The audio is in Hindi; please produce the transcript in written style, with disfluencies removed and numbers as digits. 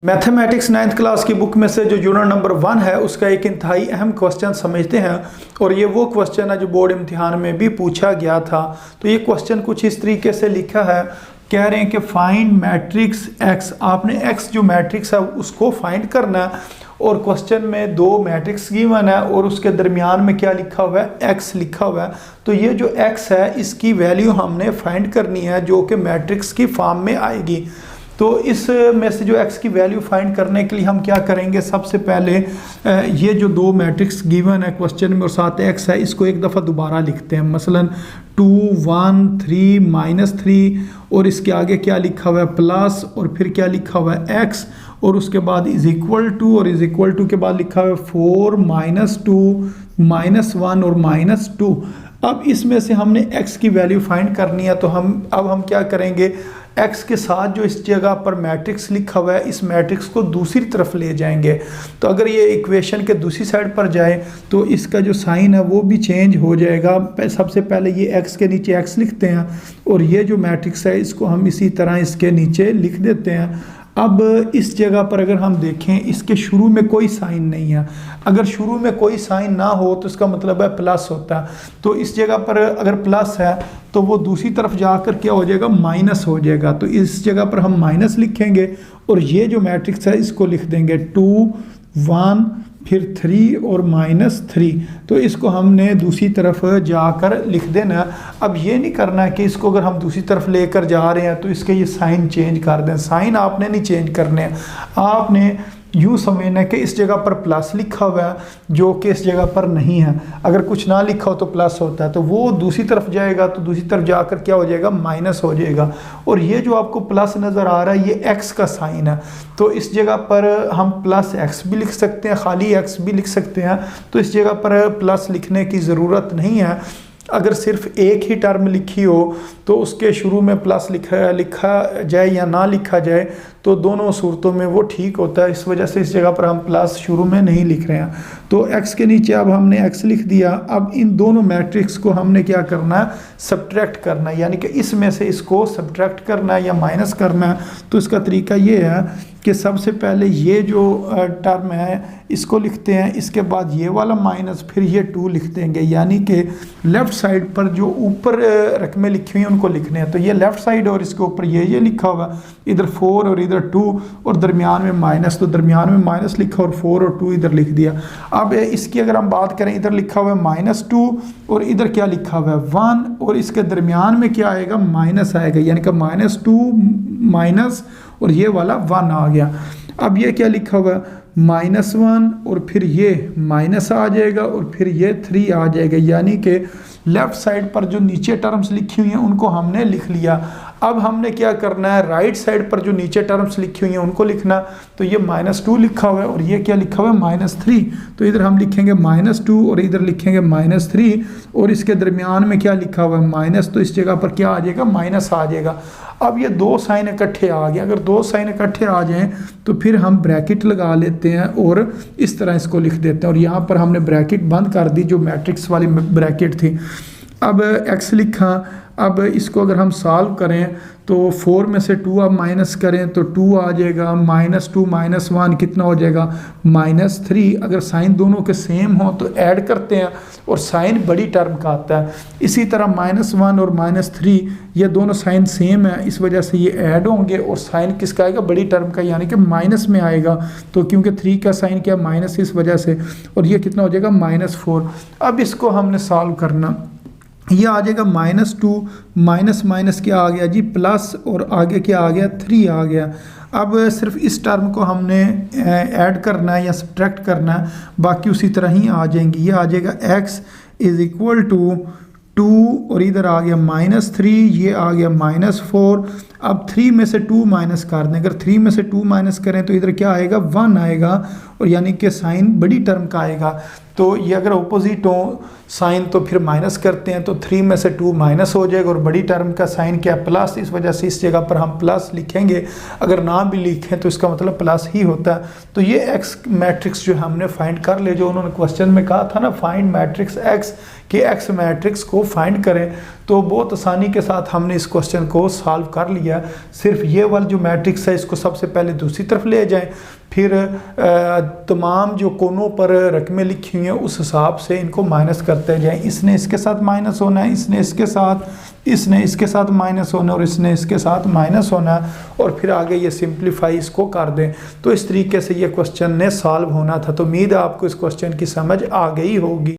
मैथमेटिक्स 9th क्लास की बुक में से जो यूनिट नंबर 1 है उसका एक इंतहाई अहम क्वेश्चन समझते हैं और ये वो क्वेश्चन है जो बोर्ड इम्तिहान में भी पूछा गया था। तो ये क्वेश्चन कुछ इस तरीके से लिखा है, कह रहे हैं कि फाइंड मैट्रिक्स एक्स। आपने एक्स जो मैट्रिक्स है उसको फाइंड करना है और क्वेश्चन में दो मैट्रिक्स गिवन है और उसके दरमियान में क्या लिखा हुआ है, एक्स लिखा हुआ है। तो ये जो एक्स है इसकी वैल्यू हमने फाइंड करनी है जो कि मैट्रिक्स की फॉर्म में आएगी। तो इस में से जो x की वैल्यू फाइंड करने के लिए हम क्या करेंगे, सबसे पहले ये जो दो मैट्रिक्स गिवन है क्वेश्चन में और साथ x है इसको एक दफ़ा दोबारा लिखते हैं। मसलन 2 1 3 -3 और इसके आगे क्या लिखा हुआ है प्लस और फिर क्या लिखा हुआ है x और उसके बाद इज इक्वल टू और इज इक्वल टू के बाद लिखा हुआ है 4 -2 -1 और -2। अब इसमें से हमने x की वैल्यू फाइंड करनी है। तो हम क्या करेंगे, x के साथ जो इस जगह पर मैट्रिक्स लिखा हुआ है इस मैट्रिक्स को दूसरी तरफ ले जाएंगे। तो अगर ये इक्वेशन के दूसरी साइड पर जाए तो इसका जो साइन है वो भी चेंज हो जाएगा। सबसे पहले ये x के नीचे x लिखते हैं और ये जो मैट्रिक्स है इसको हम इसी तरह इसके नीचे लिख देते हैं। अब इस जगह पर अगर हम देखें इसके शुरू में कोई साइन नहीं है, अगर शुरू में कोई साइन ना हो तो इसका मतलब है प्लस होता है। तो इस जगह पर अगर प्लस है तो वो दूसरी तरफ जाकर क्या हो जाएगा, माइनस हो जाएगा। तो इस जगह पर हम माइनस लिखेंगे और ये जो मैट्रिक्स है इसको लिख देंगे 2 1 फिर 3 और -3। तो इसको हमने दूसरी तरफ जाकर लिख देना। अब ये नहीं करना है कि इसको अगर हम दूसरी तरफ लेकर जा रहे हैं तो इसके ये साइन चेंज कर दें। साइन आपने नहीं चेंज करने हैं, आपने यूँ समझना है कि इस जगह पर प्लस लिखा हुआ है जो कि इस जगह पर नहीं है। अगर कुछ ना लिखा हो तो प्लस होता है, तो वो दूसरी तरफ जाएगा तो दूसरी तरफ जाकर क्या हो जाएगा, माइनस हो जाएगा। और ये जो आपको प्लस नज़र आ रहा है ये एक्स का साइन है। तो इस जगह पर हम प्लस एक्स भी लिख सकते हैं, खाली एक्स भी लिख सकते हैं। तो इस जगह पर प्लस लिखने की ज़रूरत नहीं है। अगर सिर्फ एक ही टर्म लिखी हो तो उसके शुरू में प्लस लिखा जाए या ना लिखा जाए तो दोनों सूरतों में वो ठीक होता है। इस वजह से इस जगह पर हम प्लस शुरू में नहीं लिख रहे हैं। तो x के नीचे अब हमने x लिख दिया। अब इन दोनों मैट्रिक्स को हमने क्या करना है, सब्ट्रैक्ट करना है, यानी कि इसमें से इसको सब्ट्रैक्ट करना है या माइनस करना है। तो इसका तरीका ये है कि सबसे पहले ये जो टर्म है इसको लिखते हैं, इसके बाद ये वाला माइनस, फिर ये 2 लिख देंगे। यानी कि लेफ़्ट साइड पर जो ऊपर रकमें लिखी हुई हैं उनको लिखने हैं। तो ये लेफ़्ट साइड और इसके ऊपर ये लिखा हुआ, इधर 4 और इधर 2 और दरमियान में माइनस, तो दरमियान में माइनस लिखा और 4 और 2 इधर लिख दिया। अब इसकी अगर हम बात करें, इधर लिखा हुआ है -2 और इधर क्या लिखा हुआ है 1 और इसके दरमियान में क्या आएगा, माइनस आएगा। यानी कि -2 माइनस और ये वाला 1 आ गया। अब ये क्या लिखा हुआ है -1 और फिर ये माइनस आ जाएगा और फिर ये 3 आ जाएगा। यानी कि लेफ़्ट साइड पर जो नीचे टर्म्स लिखी हुई हैं उनको हमने लिख लिया। अब हमने क्या करना है, राइट साइड पर जो नीचे टर्म्स लिखी हुई हैं उनको लिखना। तो ये -2 लिखा हुआ है और ये क्या लिखा हुआ है -3। तो इधर हम लिखेंगे -2 और इधर लिखेंगे -3 और इसके दरमियान में क्या लिखा हुआ है माइनस, तो इस जगह पर क्या आ जाएगा, माइनस आ जाएगा। अब ये दो साइन इकट्ठे आ गए। अगर दो साइन इकट्ठे आ जाएं तो फिर हम ब्रैकेट लगा लेते हैं और इस तरह इसको लिख देते हैं। और यहाँ पर हमने ब्रैकेट बंद कर दी जो मैट्रिक्स वाली ब्रैकेट थी। अब x लिखा। अब इसको अगर हम सॉल्व करें तो 4 में से 2 आप माइनस करें तो 2 आ जाएगा, -2 -1 कितना हो जाएगा, -3। अगर साइन दोनों के सेम हो तो ऐड करते हैं और साइन बड़ी टर्म का आता है। इसी तरह -1 और -3 ये दोनों साइन सेम है, इस वजह से ये ऐड होंगे और साइन किसका आएगा, बड़ी टर्म का, यानी कि माइनस में आएगा। तो क्योंकि 3 का साइन क्या, माइनस, इस वजह से। और ये कितना हो जाएगा, -4। अब इसको हमने सॉल्व करना, ये आ जाएगा -2 माइनस क्या आ गया जी, प्लस, और आगे क्या आ गया, 3 आ गया। अब सिर्फ इस टर्म को हमने ऐड करना है या सब्ट्रैक्ट करना है, बाकी उसी तरह ही आ जाएंगी। ये आ जाएगा x इज़ इक्वल टू 2 और इधर आ गया -3, ये आ गया -4। अब 3 में से 2 माइनस कर दें। अगर 3 में से 2 माइनस करें तो इधर क्या आएगा, 1 आएगा और यानी कि साइन बड़ी टर्म का आएगा। तो ये अगर अपोजिट हो साइन तो फिर माइनस करते हैं तो 3 में से 2 माइनस हो जाएगा और बड़ी टर्म का साइन क्या, प्लस। इस वजह से इस जगह पर हम प्लस लिखेंगे। अगर ना भी लिखें तो इसका मतलब प्लस ही होता है। तो ये एक्स मैट्रिक्स जो हमने फाइंड कर ले, जो उन्होंने क्वेश्चन में कहा था ना, फाइंड मैट्रिक्स एक्स, कि एक्स मैट्रिक्स को फाइंड करें। तो बहुत आसानी के साथ हमने इस क्वेश्चन को सॉल्व कर लिया। सिर्फ ये वाला जो मैट्रिक्स है इसको सबसे पहले दूसरी तरफ ले जाएं, फिर तमाम जो कोनों पर रकमें लिखी हुई हैं उस हिसाब से इनको माइनस करते जाएं। इसने इसके साथ माइनस होना है, इसने इसके साथ माइनस होना है और इसने इसके साथ माइनस होना है, और फिर आगे ये सिंप्लीफाई इसको कर दें। तो इस तरीके से ये क्वेश्चन ने सॉल्व होना था। तो उम्मीद है आपको इस क्वेश्चन की समझ आ गई होगी।